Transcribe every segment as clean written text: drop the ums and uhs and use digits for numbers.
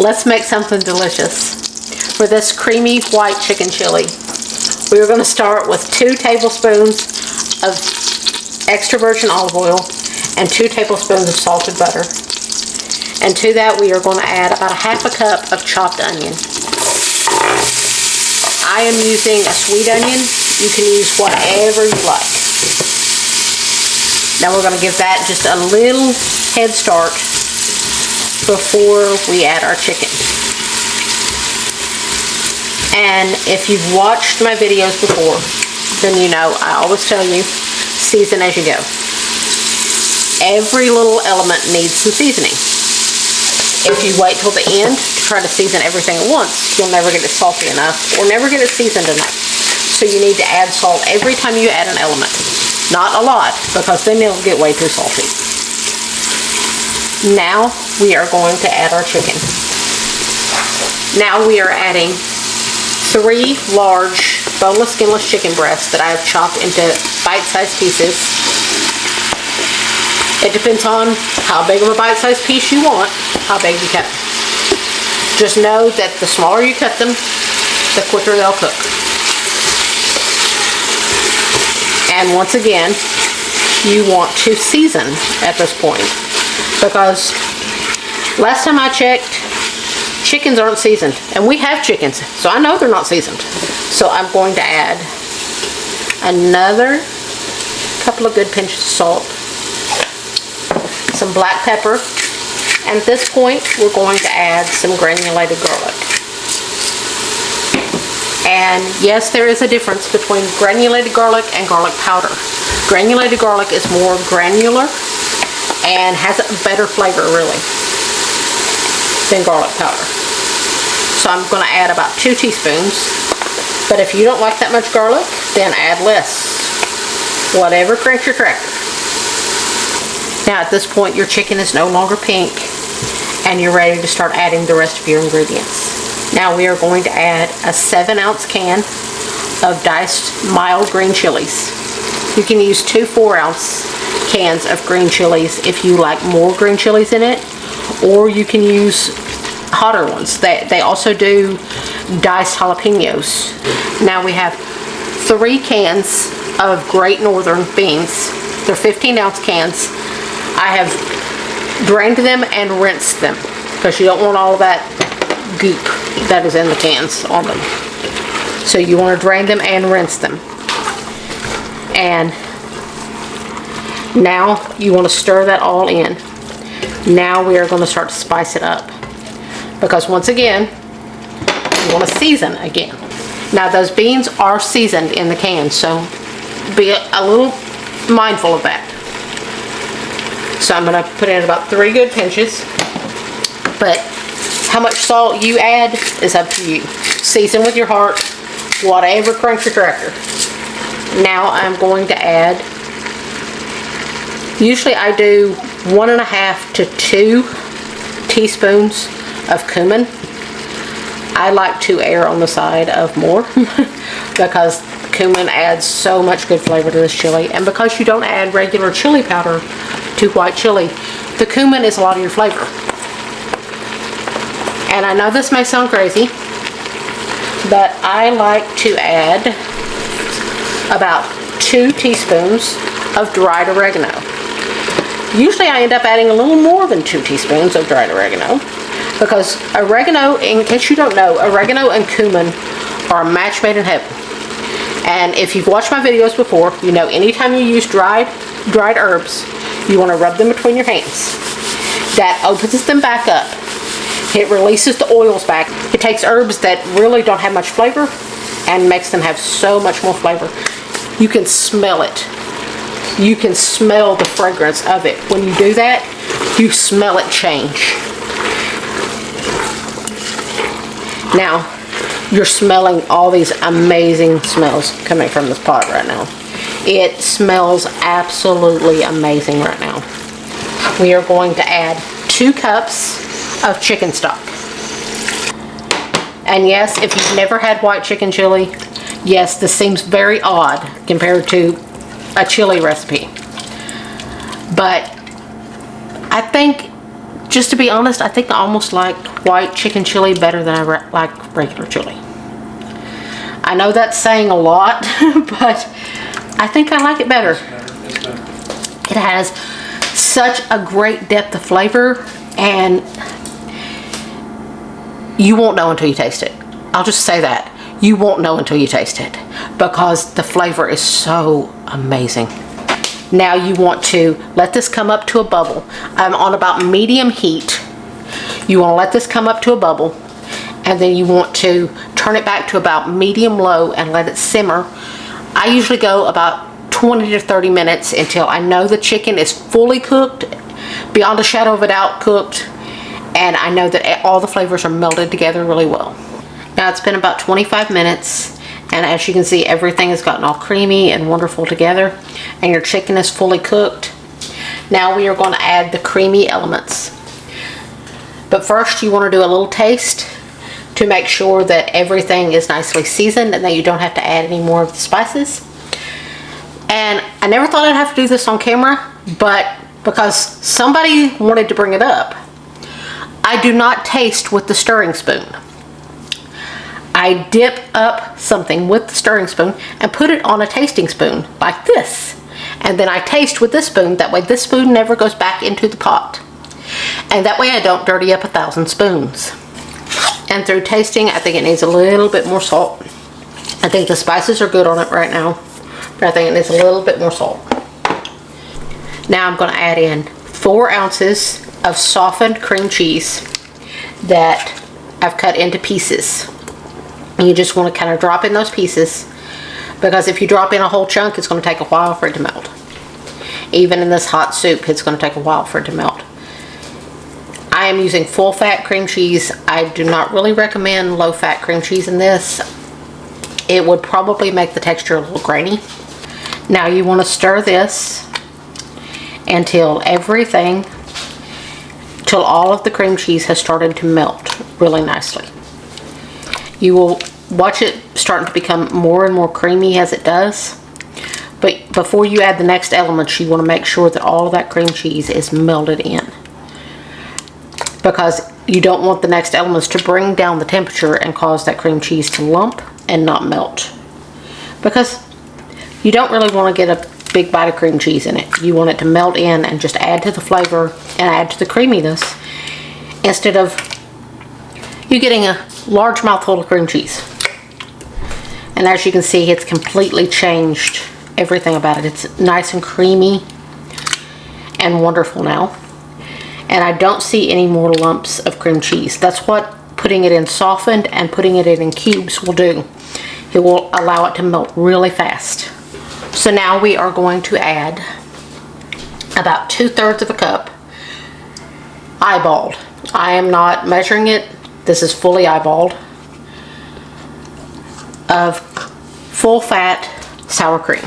let's make something delicious. For this creamy white chicken chili, we are going to start with 2 tablespoons of extra virgin olive oil and 2 tablespoons of salted butter. And to that we are going to add about 1/2 cup of chopped onion. I am using a sweet onion. You can use whatever you like. Now we're going to give that just a little head start before we add our chicken. And if you've watched my videos before, then you know I always tell you, season as you go. Every little element needs some seasoning. If you wait till the end to try to season everything at once, you'll never get it salty enough or never get it seasoned enough. So you need to add salt every time you add an element. Not a lot, because then it'll get way too salty. Now we are going to add our chicken. Now we are adding 3 large boneless, skinless chicken breasts that I have chopped into bite-sized pieces. It depends on how big of a bite-sized piece you want, how big you cut them. Just know that the smaller you cut them, the quicker they'll cook. And once again, you want to season at this point, because last time I checked, chickens aren't seasoned, and we have chickens, so I know they're not seasoned. So I'm going to add another couple of good pinches of salt, some black pepper, and at this point we're going to add some granulated garlic. And yes, there is a difference between granulated garlic and garlic powder. Granulated garlic is more granular and has a better flavor, really, than garlic powder. So I'm going to add about 2 teaspoons, but if you don't like that much garlic, then add less. Whatever cranks your cracker. Now at this point your chicken is no longer pink, and you're ready to start adding the rest of your ingredients. Now we are going to add a 7-ounce can of diced mild green chilies. You can use 2 4-ounce cans of green chilies if you like more green chilies in it, or you can use hotter ones. They also do diced jalapenos. Now we have 3 cans of Great Northern beans. They're 15-ounce cans. I have drained them and rinsed them, because you don't want all that goop that is in the cans on them. So you want to drain them and rinse them. And now you want to stir that all in. Now we are going to start to spice it up, because once again you want to season again. Now those beans are seasoned in the can, so be a little mindful of that. So I'm going to put in about 3 good pinches, but how much salt you add is up to you. Season with your heart, whatever cranks your cracker. Now I'm going to add, usually I do 1.5 to 2 teaspoons of cumin. I like to err on the side of more because cumin adds so much good flavor to this chili, and because you don't add regular chili powder to white chili, the cumin is a lot of your flavor. And I know this may sound crazy, but I like to add about 2 teaspoons of dried oregano. Usually I end up adding a little more than 2 teaspoons of dried oregano, because oregano, in case you don't know, oregano and cumin are a match made in heaven. And if you've watched my videos before, you know anytime you use dried herbs, you want to rub them between your hands. That opens them back up. It releases the oils back. It takes herbs that really don't have much flavor and makes them have so much more flavor. You can smell it. You can smell the fragrance of it. When you do that, you smell it change. Now, you're smelling all these amazing smells coming from this pot right now. It smells absolutely amazing right now. We are going to add 2 cups of chicken stock. And yes, if you've never had white chicken chili, yes, this seems very odd compared to a chili recipe. But I think Just to be honest, I think I almost like white chicken chili better than I like regular chili. I know that's saying a lot, but I think I like it better. It has such a great depth of flavor, and you won't know until you taste it. I'll just say that. You won't know until you taste it because the flavor is so amazing. Now you want to let this come up to a bubble. I'm on about medium heat. You want to let this come up to a bubble, and then you want to turn it back to about medium low and let it simmer. I usually go about 20 to 30 minutes until I know the chicken is fully cooked, beyond a shadow of a doubt cooked, and I know that all the flavors are melted together really well. Now it's been about 25 minutes, and as you can see, everything has gotten all creamy and wonderful together, and your chicken is fully cooked. Now we are going to add the creamy elements. But first you want to do a little taste to make sure that everything is nicely seasoned and that you don't have to add any more of the spices. And I never thought I'd have to do this on camera, but because somebody wanted to bring it up, I do not taste with the stirring spoon. I dip up something with the stirring spoon and put it on a tasting spoon like this. And then I taste with this spoon. That way this spoon never goes back into the pot. And that way I don't dirty up 1,000 spoons. And through tasting, I think it needs a little bit more salt. I think the spices are good on it right now, but I think it needs a little bit more salt. Now I'm going to add in 4 ounces of softened cream cheese that I've cut into pieces. And you just want to kind of drop in those pieces, because if you drop in a whole chunk, it's going to take a while for it to melt. Even in this hot soup, it's going to take a while for it to melt. I am using full fat cream cheese. I do not really recommend low fat cream cheese in this. It would probably make the texture a little grainy. Now you want to stir this until all of the cream cheese has started to melt really nicely. You will watch it starting to become more and more creamy as it does. But before you add the next elements, you want to make sure that all of that cream cheese is melted in, because you don't want the next elements to bring down the temperature and cause that cream cheese to lump and not melt, because you don't really want to get a big bite of cream cheese in it. You want it to melt in and just add to the flavor and add to the creaminess, instead of you getting a large mouthful of cream cheese. And as you can see, it's completely changed everything about it. It's nice and creamy and wonderful now. And I don't see any more lumps of cream cheese. That's what putting it in softened and putting it in cubes will do. It will allow it to melt really fast. So now we are going to add about 2/3 of a cup, eyeballed. I am not measuring it. This is fully eyeballed, of full fat sour cream.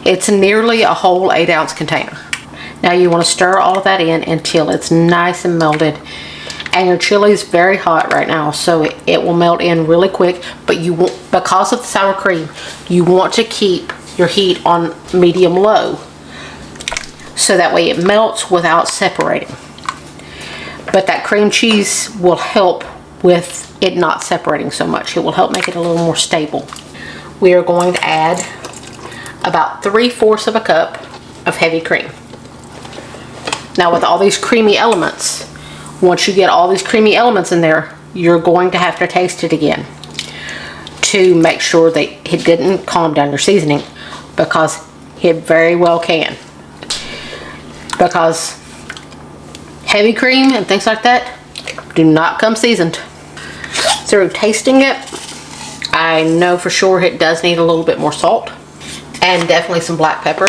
It's nearly a whole 8-ounce container. Now you want to stir all of that in until it's nice and melted. And your chili is very hot right now, so it will melt in really quick. But you want, because of the sour cream, you want to keep your heat on medium low, so that way it melts without separating. But that cream cheese will help with it not separating so much. It will help make it a little more stable. We are going to add about 3/4 of a cup of heavy cream. Now with all these creamy elements, once you get all these creamy elements in there, you're going to have to taste it again to make sure that it didn't calm down your seasoning, because it very well can. Because heavy cream and things like that do not come seasoned. Through tasting it, I know for sure it does need a little bit more salt, and definitely some black pepper,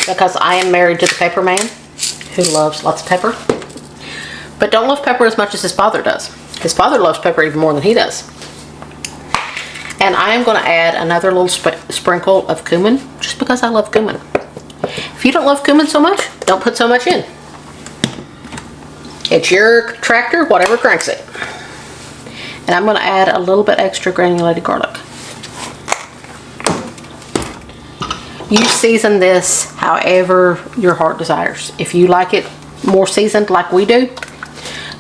because I am married to the pepper man who loves lots of pepper, but don't love pepper as much as his father does. His father loves pepper even more than he does. And I am going to add another little sprinkle of cumin, just because I love cumin. If you don't love cumin so much, don't put so much in. It's your tractor, whatever cranks it. And I'm going to add a little bit extra granulated garlic. You season this however your heart desires. If you like it more seasoned like we do,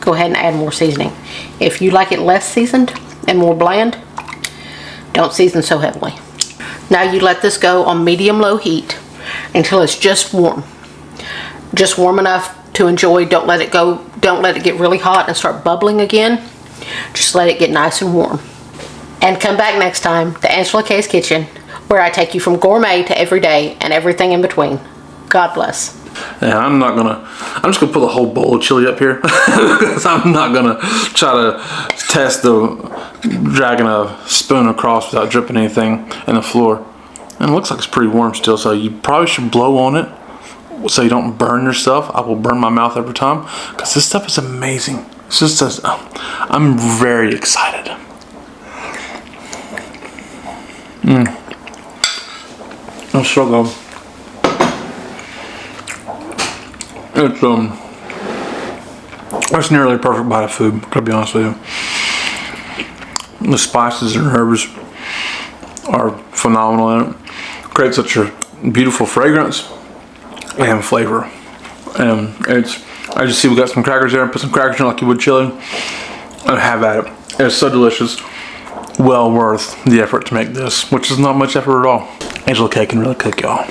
go ahead and add more seasoning. If you like it less seasoned and more bland, don't season so heavily. Now you let this go on medium-low heat until it's just warm. Just warm enough to enjoy. Don't let it get really hot and start bubbling again. Just let it get nice and warm. And come back next time to Angela K's Kitchen, where I take you from gourmet to everyday and everything in between. God bless. Yeah, I'm just gonna put the whole bowl of chili up here because I'm not gonna try to test dragging a spoon across without dripping anything in the floor. And it looks like it's pretty warm still, so you probably should blow on it so you don't burn yourself. I will burn my mouth every time because this stuff is amazing. It's just, I'm very excited. It's so good. It's nearly a perfect bite of food, to be honest with you. The spices and herbs are phenomenal in it. Creates such a beautiful fragrance and flavor. And I just see we got some crackers there, and put some crackers in like you would chili, and have at it. It's so delicious. Well worth the effort to make this, which is not much effort at all. Angela K can really cook, y'all.